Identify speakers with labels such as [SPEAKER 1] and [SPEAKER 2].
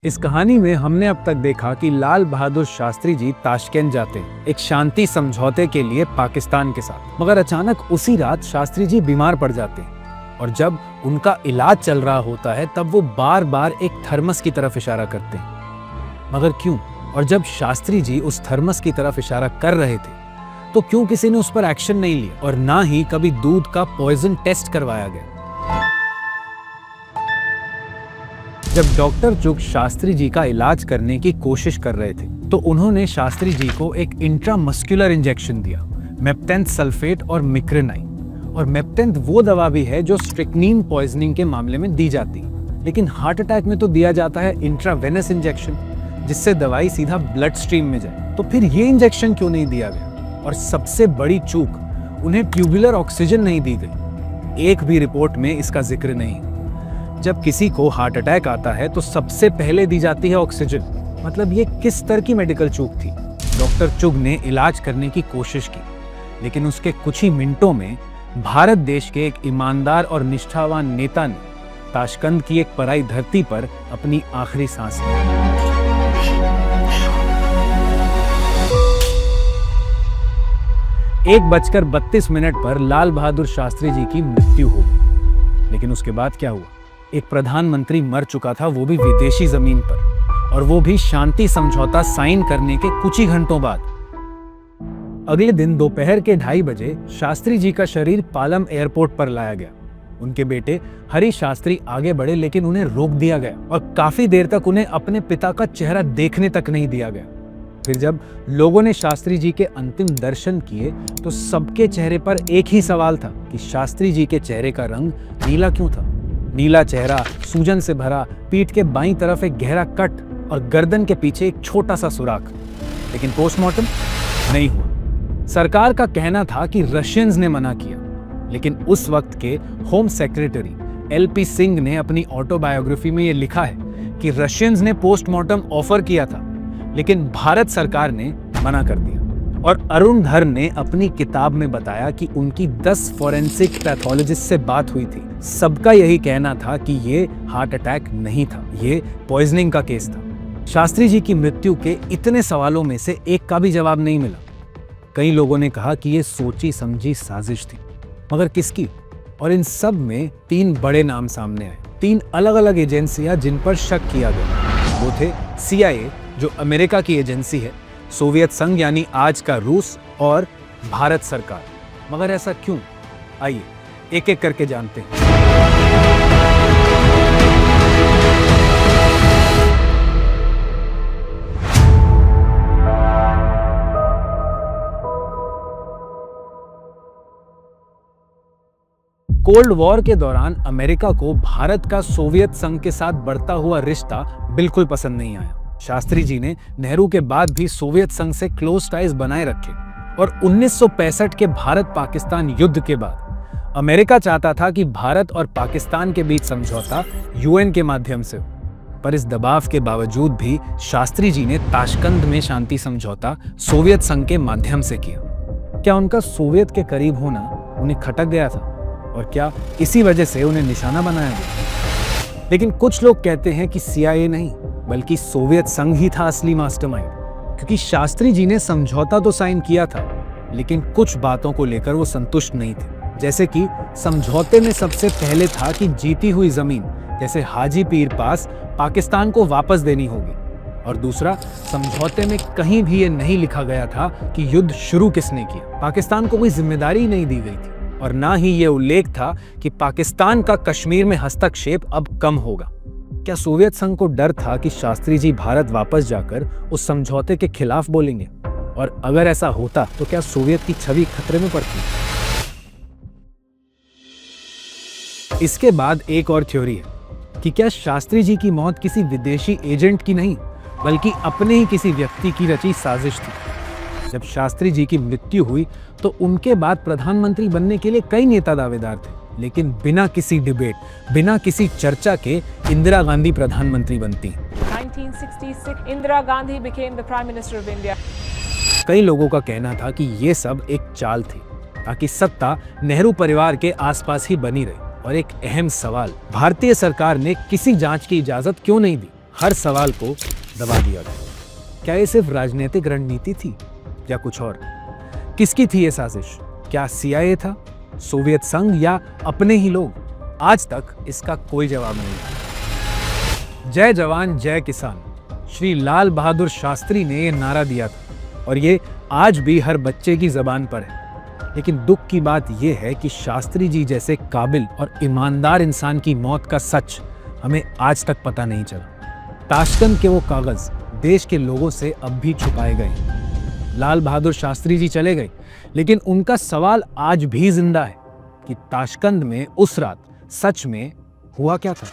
[SPEAKER 1] इस कहानी में हमने अब तक देखा कि लाल बहादुर शास्त्री जी ताशकंद जाते हैं एक शांति समझौते के लिए पाकिस्तान के साथ। मगर अचानक उसी रात शास्त्री जी बीमार पड़ जाते हैं और जब उनका इलाज चल रहा होता है तब वो बार बार एक थर्मस की तरफ इशारा करते हैं। मगर क्यों? और जब शास्त्री जी उस थर्मस की तरफ इशारा कर रहे थे तो क्यों किसी ने उस पर एक्शन नहीं लिया और ना ही कभी दूध का पॉइजन टेस्ट करवाया गया? जब डॉक्टर चुग शास्त्री जी का इलाज करने की कोशिश कर रहे थे तो उन्होंने शास्त्री जी को एक इंट्रामस्कुलर इंजेक्शन दिया, मेप्टेंथ सल्फेट और मिक्रेनाइन। और मेप्टेंथ वो दवा भी है जो स्ट्रिक्नीन पॉइजनिंग के मामले में दी जाती है, लेकिन हार्ट अटैक में तो दिया जाता है इंट्रावेनस इंजेक्शन, जिससे दवाई सीधा ब्लड स्ट्रीम में जाए। तो फिर ये इंजेक्शन क्यों नहीं दिया गया? और सबसे बड़ी चूक, उन्हें ट्यूबुलर ऑक्सीजन नहीं दी गई। एक भी रिपोर्ट में इसका जिक्र नहीं। जब किसी को हार्ट अटैक आता है तो सबसे पहले दी जाती है ऑक्सीजन। मतलब ये किस तरह की मेडिकल चूक थी? डॉक्टर चुग ने इलाज करने की कोशिश की, लेकिन उसके कुछ ही मिनटों में भारत देश के एक ईमानदार और निष्ठावान नेता ने ताशकंद की एक पराई धरती पर अपनी आखिरी सांस ली। 1:32 पर लाल बहादुर शास्त्री जी की मृत्यु हो गई। लेकिन उसके बाद क्या हुआ? एक प्रधानमंत्री मर चुका था, वो भी विदेशी जमीन पर, और वो भी शांति समझौता साइन करने के कुछ ही घंटों बाद। अगले दिन दोपहर के 2:30 बजे शास्त्री जी का शरीर पालम एयरपोर्ट पर लाया गया। उनके बेटे हरि शास्त्री आगे बढ़े, लेकिन उन्हें रोक दिया गया और काफी देर तक उन्हें अपने पिता का चेहरा देखने तक नहीं दिया गया। फिर जब लोगों ने शास्त्री जी के अंतिम दर्शन किए तो सबके चेहरे पर एक ही सवाल था कि शास्त्री जी के चेहरे का रंग नीला क्यों था? नीला चेहरा, सूजन से भरा, पीठ के बाईं तरफ एक गहरा कट और गर्दन के पीछे एक छोटा सा सुराख। लेकिन पोस्टमार्टम नहीं हुआ। सरकार का कहना था कि रशियंस ने मना किया, लेकिन उस वक्त के होम सेक्रेटरी LP सिंह ने अपनी ऑटोबायोग्राफी में यह लिखा है कि रशियंस ने पोस्टमार्टम ऑफर किया था, लेकिन भारत सरकार ने मना कर दिया। और अरुण धर ने अपनी किताब में बताया कि उनकी 10 फॉरेंसिक पैथोलॉजिस्ट से बात हुई थी। सबका यही कहना था कि ये हार्ट अटैक नहीं था, ये पॉइजनिंग का केस था। शास्त्री जी की मृत्यु के इतने सवालों में से एक का भी जवाब नहीं मिला। कई लोगों ने कहा कि ये सोची समझी साजिश थी, मगर किसकी? और इन सब में 3 बड़े नाम सामने आए, 3 अलग अलग एजेंसियां जिन पर शक किया गया। वो थे CIA, जो अमेरिका की एजेंसी है, सोवियत संघ यानी आज का रूस, और भारत सरकार। मगर ऐसा क्यों? आइए एक एक करके जानते हैं। कोल्ड वॉर के दौरान अमेरिका को भारत का सोवियत संघ के साथ बढ़ता हुआ रिश्ता बिल्कुल पसंद नहीं आया। शास्त्री जी ने नेहरू के बाद भी सोवियत संघ से क्लोज टाइज बनाए रखे और 1965 के भारत पाकिस्तान युद्ध के बाद अमेरिका चाहता था कि भारत और पाकिस्तान के बीच समझौता UN के माध्यम से हो। पर इस दबाव के बावजूद भी शास्त्री जी ने ताशकंद में शांति समझौता सोवियत संघ के माध्यम से किया। क्या उनका सोवियत के करीब होना उन्हें खटक गया था? और क्या इसी वजह से उन्हें निशाना बनाया गया? लेकिन कुछ लोग कहते हैं कि CIA नहीं, बल्कि सोवियत संघ ही था असली मास्टरमाइंड, क्योंकि शास्त्री जी ने समझौता तो साइन किया था, लेकिन कुछ बातों को लेकर वो संतुष्ट नहीं थे। जैसे कि समझौते में सबसे पहले था कि जीती हुई जमीन जैसे हाजी पीर पास पाकिस्तान को वापस देनी होगी, और दूसरा, समझौते में कहीं भी ये नहीं लिखा गया था कि युद्ध शुरू किसने किया। पाकिस्तान को कोई जिम्मेदारी नहीं दी गई थी, और ना ही ये उल्लेख था कि पाकिस्तान का कश्मीर में हस्तक्षेप अब कम होगा। क्या सोवियत संघ को डर था कि शास्त्री जी भारत वापस जाकर उस समझौते के खिलाफ बोलेंगे? और अगर ऐसा होता तो क्या सोवियत की छवि खतरे में पड़ती? इसके बाद एक और थ्योरी है कि क्या शास्त्री जी की मौत किसी विदेशी एजेंट की नहीं, बल्कि अपने ही किसी व्यक्ति की रची साजिश थी। जब शास्त्री जी की मृत्यु हुई तो उनके बाद प्रधानमंत्री बनने के लिए कई नेता दावेदार थे, लेकिन बिना किसी डिबेट, बिना किसी चर्चा के इंदिरा गांधी प्रधानमंत्री बनती।
[SPEAKER 2] 1966 Indira Gandhi became the Prime Minister of India.
[SPEAKER 1] कई लोगों का कहना था कि ये सब एक चाल थी ताकि सत्ता नेहरू परिवार के आसपास ही बनी रहे। और एक अहम सवाल, भारतीय सरकार ने किसी जांच की इजाजत क्यों नहीं दी? हर सवाल को दबा दिया गया। क्या ये सिर्फ राजनीतिक रणनीति थी या कुछ और? किसकी थी ये साजिश? क्या CIA था, सोवियत संघ या अपने ही लोग? आज तक इसका कोई जवाब नहीं है। जय जवान जय किसान, श्री लाल बहादुर शास्त्री ने ये नारा दिया था और ये आज भी हर बच्चे की जबान पर है। लेकिन दुख की बात यह है कि शास्त्री जी जैसे काबिल और ईमानदार इंसान की मौत का सच हमें आज तक पता नहीं चला। ताशकंद के वो कागज देश के लोगों से अब भी छुपाए गए। लाल बहादुर शास्त्री जी चले गए, लेकिन उनका सवाल आज भी जिंदा है कि ताशकंद में उस रात सच में हुआ क्या था।